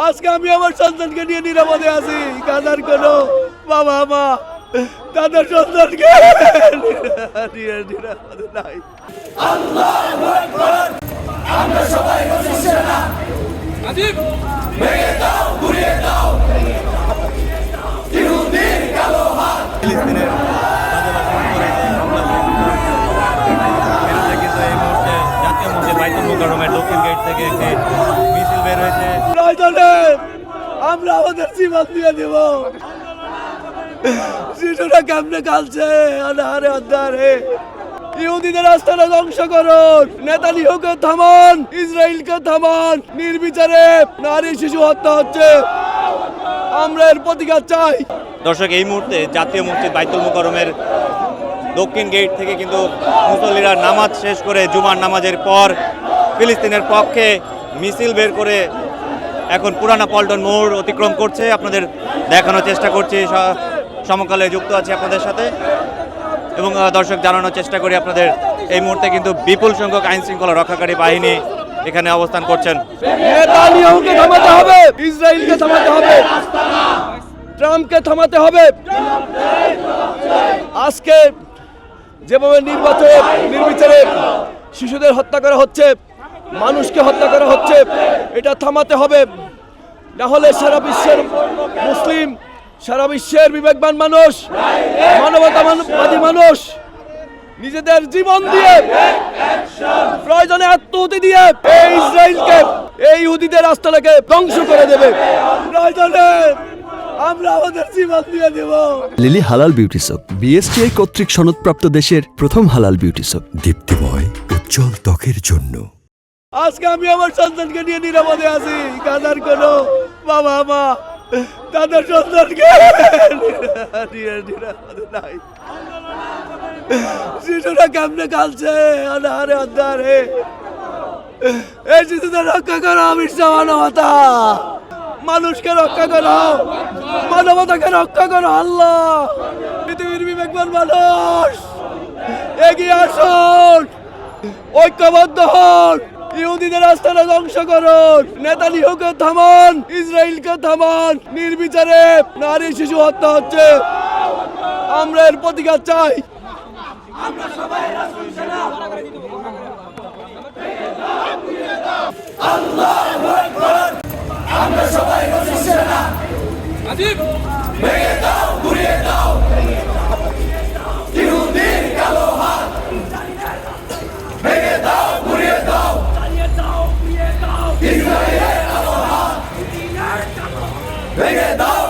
আজকে আমি আমার সন্তানকে নিয়ে নিরাপদে আছি। গাজার কোনো বাবা মা তাদের সন্তানকে নিয়ে নিরাপদে নাই। আল্লাহু আকবার। আমরা সবাই সেনা ভেঙে দাও, ঘুরিয়ে দাও ইহুদির কালো হাত। ফিলিস্তিনের কিন্তু এই মুহূর্তে জাতীয় মসজিদ বাইতুল মুকাররমের দক্ষিণ গেট থেকে একটি মিছিল বের হয়েছে। প্রয়োজনে আমরা আমাদের জীবন দিয়ে দেব। শিশুরা কেমনে কালছে আধারে আধারে। ইহুদিদের আস্তানা ধ্বংস করুন, নেতানিয়াহুকে থামান, ইসরায়েলকে থামান। নির্বিচারে নারী শিশু হত্যা হচ্ছে, আমরা এর প্রতিকার চাই। দর্শক, এই মুহূর্তে জাতীয় মসজিদ বাইতুল মুকাররমের দক্ষিণ গেট থেকে কিন্তু মুসল্লিরা নামাজ শেষ করে জুমার নামাজের পর ফিলিস্তিনের পক্ষে মিছিল বের করে এখন পুরানা পল্টন মোড় অতিক্রম করছে। আপনাদের দেখানোর চেষ্টা করছি, সমকালে যুক্ত আছি আপনাদের সাথে এবং দর্শক জানানোর চেষ্টা করি আপনাদের এই মুহূর্তে কিন্তু বিপুল সংখ্যক আইন শৃঙ্খলা রক্ষাকারী বাহিনী এখানে অবস্থান করছেন। নেতানিয়াহুকে থামাতে হবে, ইসরায়েলকে থামাতে হবে, ট্রাম্পকে থামাতে হবে। আজকে যেভাবে নির্বিচারে শিশুদের হত্যা করা হচ্ছে, মানুষকে হত্যা করা হচ্ছে, এটা থামাতে হবে। না হলে সারা বিশ্বের মুসলিম, সারা বিশ্বের বিবেকবান মানুষ, মানবতাবাদী মানুষ নিজেদের জীবন দিয়ে, প্রয়োজনে আত্মহত্যা দিয়ে এই ইসরায়েলকে, এই ইহুদিদের আস্তানাকে ধ্বংস করে দেবে। প্রয়োজনে আমরা আমাদের জীবন দিয়ে দেব। লিলি হালাল বিউটি সোপ, বিএসটিআই কর্তৃক সনদপ্রাপ্ত দেশের প্রথম হালাল বিউটি সোপ। দীপ্তিময় উজ্জ্বল ত্বকের জন্য। আজকে আমি আমার সন্তানকে নিয়ে নিরাপদে আছি। গাজার কোনো বাবা মা তাদের সন্তানকে নিয়ে নিরাপদে নাই। শিশুরা কেমনে কালছে আধারে আধারে। এই শিশুদের রক্ষা করো, বিশ্ব মানবতা, মানুষকে রক্ষা করো, মানবতাকে রক্ষা করো। আল্লাহ, পৃথিবীর বিবেকবান মানুষ এগিয়ে আসুন, ঐক্যবদ্ধ হন। ইহুদিদের আস্তানা ধ্বংস করুন, নেতানিয়াহুকে থামান, ইসরায়েলকে থামান। নির্বিচারে নারী শিশু হত্যা হচ্ছে, আমরা এর প্রতিকার চাই। আল্লাহু আকবার। আমরা সবাই সেনা ভেঙে দাও, ঘুরিয়ে দাও ইহুদির কালো হাত। ভেঙে দাও, ঘুরিয়ে দাও ইসরায়েলের কালো হাত। ভেঙে দাও,